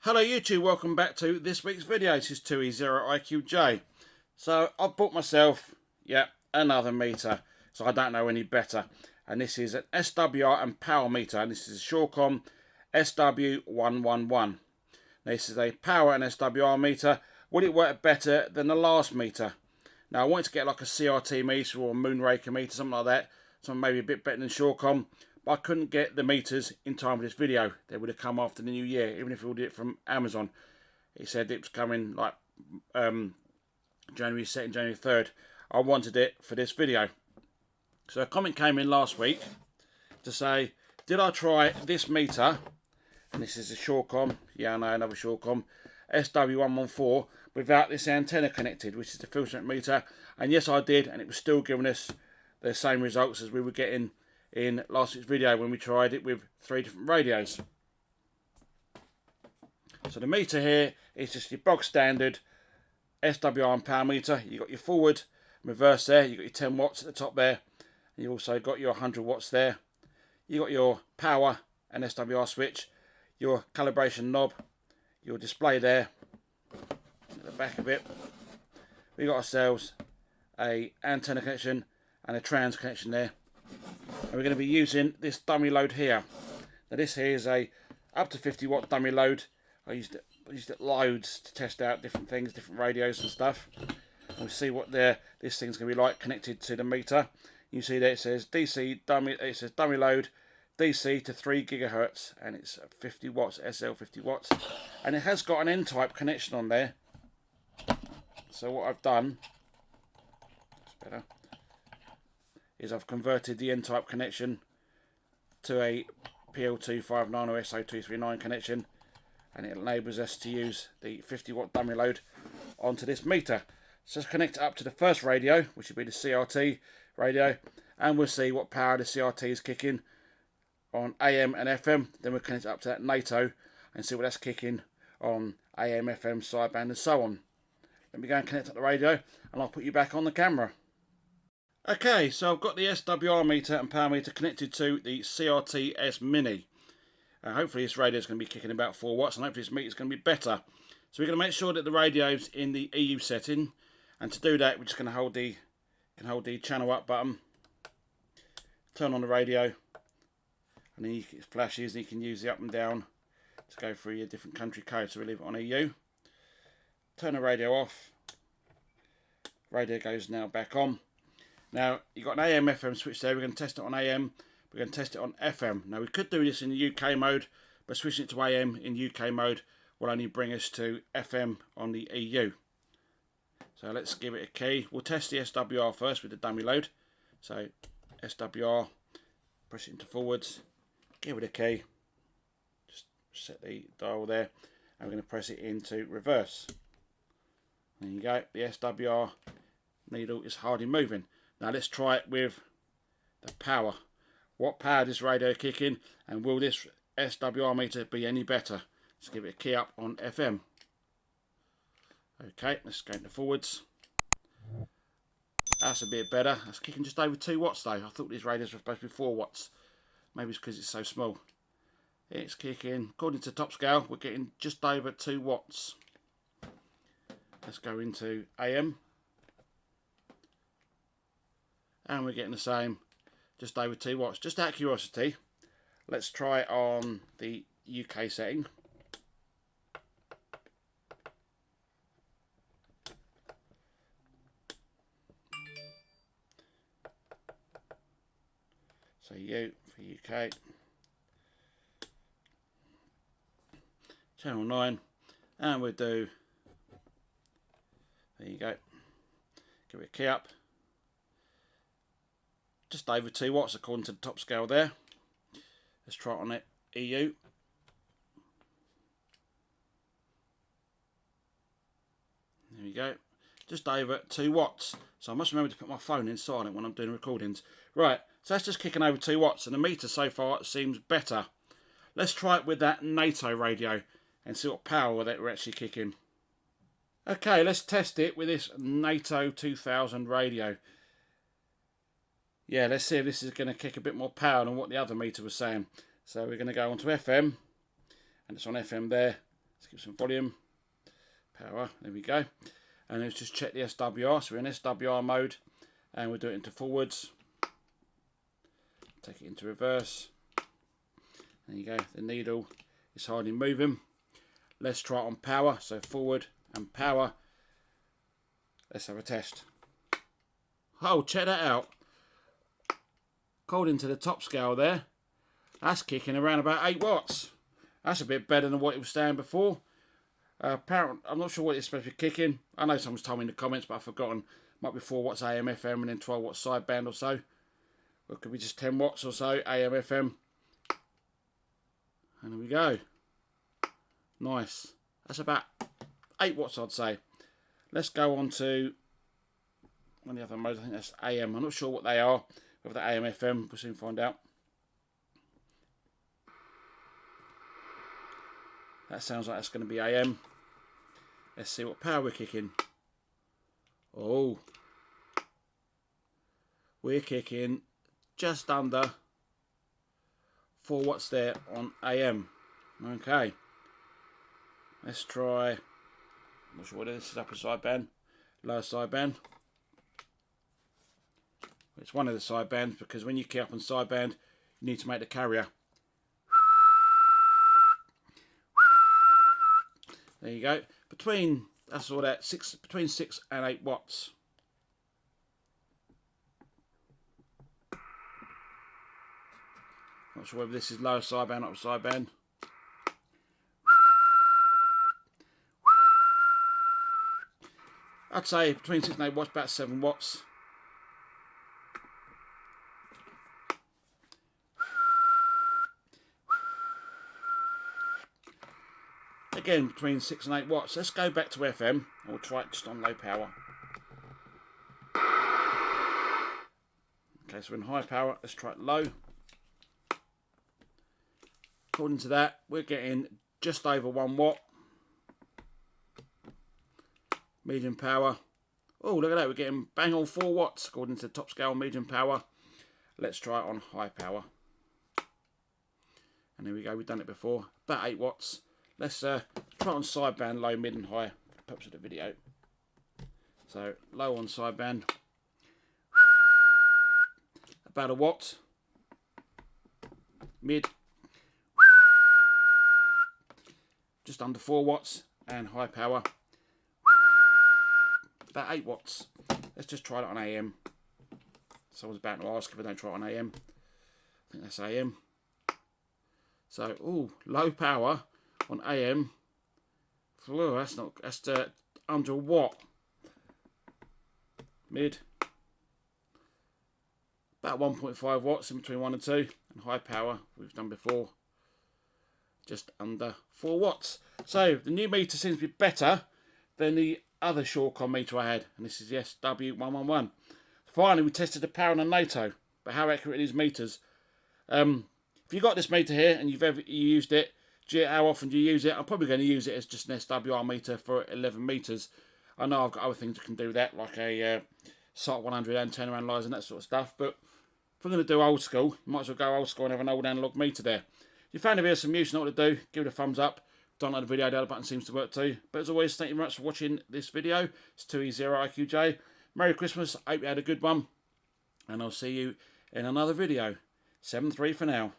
Hello YouTube, welcome back to this week's video. This is 2E0IQJ. So I've bought myself, another meter. So I don't know any better. And this is an SWR and power meter. And this is a Shawcom SW111. This is a power and SWR meter. Would it work better than the last meter? Now I wanted to get like a CRT meter or a Moonraker meter, something like that. Something maybe a bit better than Shawcom. But I couldn't get the meters in time for this video. They would have come after the new year, even if we ordered it from Amazon. It said it was coming like January 2nd, January 3rd. I wanted it for this video. So a comment came in last week to say, did I try this meter? And this is a Shawcom, I know, another Shawcom, SW114, without this antenna connected, which is the filter meter. And yes, I did, and it was still giving us the same results as we were getting in last week's video when we tried it with 3 different radios. So the meter here is just your bog standard SWR and power meter. You've got your forward and reverse there, you've got your 10 watts at the top there, and you've also got your 100 watts there. You've got your power and SWR switch, your calibration knob, your display there at the back of it. We got ourselves a antenna connection and a trans connection there. And we're going to be using this dummy load here. Now this here is a up to 50 watt dummy load. I used it loads to test out different things, different radios and stuff. And we'll see what this thing's going to be like connected to the meter. You see there it says DC dummy. It says dummy load DC to 3 gigahertz, and it's 50 watts, SL 50 watts, and it has got an N-type connection on there. So what I've done, that's better, is I've converted the N-type connection to a PL259 or SO239 connection, and it enables us to use the 50 watt dummy load onto this meter. So let's connect it up to the first radio, which would be the CRT radio, and we'll see what power the CRT is kicking on AM and FM. Then we'll connect it up to that NATO and see what that's kicking on AM, FM, sideband and so on. Let me go and connect up the radio and I'll put you back on the camera. Okay, so I've got the SWR meter and power meter connected to the CRT S Mini. Hopefully this radio is going to be kicking about 4 watts, and hopefully this meter is going to be better. So we're going to make sure that the radio's in the EU setting, and to do that we're just going to hold the channel up button, turn on the radio, and then it flashes and you can use the up and down to go through your different country codes. So we leave it on EU. Turn the radio off. Radio goes now back on. Now, you've got an AM FM switch there. We're going to test it on AM. We're going to test it on FM. Now, we could do this in the UK mode, but switching it to AM in UK mode will only bring us to FM on the EU. So let's give it a key. We'll test the SWR first with the dummy load. So SWR, press it into forwards, give it a key. Just set the dial there, and we're going to press it into reverse. There you go. The SWR needle is hardly moving. Now let's try it with the power. What power does radio kick in, and will this SWR meter be any better? Let's give it a key up on FM. Okay, let's go into forwards. That's a bit better. That's kicking just over 2 watts though. I thought these radios were supposed to be 4 watts. Maybe it's because it's so small. It's kicking, according to top scale, we're getting just over 2 watts. Let's go into AM. And we're getting the same, just over 2 watts. Just out of curiosity, let's try it on the UK setting. So U for UK. Channel 9. And we'll do, there you go. Give it a key up. Just over 2 watts according to the top scale there. Let's try it on it EU. There we go. Just over 2 watts. So I must remember to put my phone in silent when I'm doing recordings. Right, so that's just kicking over 2 watts, and the meter so far seems better. Let's try it with that NATO radio and see what power that we're actually kicking. Okay, let's test it with this NATO 2000 radio. Yeah, let's see if this is going to kick a bit more power than what the other meter was saying. So we're going to go on to FM, and it's on FM there. Let's give some volume, power, there we go. And let's just check the SWR. So we're in SWR mode and we'll do it into forwards. Take it into reverse. There you go, the needle is hardly moving. Let's try it on power, so forward and power. Let's have a test. Oh, check that out. According to the top scale there, that's kicking around about 8 watts. That's a bit better than what it was saying before. Apparently, I'm not sure what it's supposed to be kicking. I know someone's told me in the comments, but I've forgotten. Might be 4 watts AM, FM, and then 12 watts sideband or so. Or it could be just 10 watts or so, AM, FM. And there we go. Nice. That's about 8 watts, I'd say. Let's go on to one of the other modes. I think that's AM. I'm not sure what they are. Whether the AM, FM, we'll soon find out. That sounds like that's going to be AM. Let's see what power we're kicking. Oh. We're kicking just under 4 watts there on AM. Okay. Let's try. I'm not sure what it is. Upper sideband, lower sideband. It's one of the sidebands because when you key up on sideband, you need to make the carrier. There you go. Between that's all that between 6 and 8 watts. Not sure whether this is lower sideband, upper sideband. I'd say between 6 and 8 watts, about 7 watts. Again, between 6 and 8 watts. Let's go back to FM and we'll try it just on low power. Okay, so we're in high power. Let's try it low. According to that, we're getting just over 1 watt. Medium power. Oh, look at that. We're getting bang on 4 watts according to the top scale medium power. Let's try it on high power. And here we go. We've done it before. About 8 watts. Let's try it on sideband, low, mid and high for the purpose of the video. So low on sideband. About 1 watt. Mid. Just under 4 watts. And high power. About 8 watts. Let's just try it on AM. Someone's about to ask if I don't try it on AM. I think that's AM. So, ooh, low power on AM. Oh, that's under 1 watt. Mid. About 1.5 watts in between 1 and 2. And high power, we've done before. Just under 4 watts. So, the new meter seems to be better than the other Shawcon meter I had, and this is the SW111. Finally, we tested the power on a NATO, but how accurate are these meters? If you got this meter here and you've ever used it, how often do you use it? I'm probably going to use it as just an SWR meter for 11 meters. I know I've got other things that can do that, like a SART 100 antenna analyzer and that sort of stuff, but if we're going to do old school, you might as well go old school and have an old analog meter there. If you found the video some use, you know what to do, give it a thumbs up. Don't like the video, the other button seems to work too. But as always, thank you very much for watching this video. It's 2E0IQJ. Merry Christmas. I hope you had a good one. And I'll see you in another video. 7-3 for now.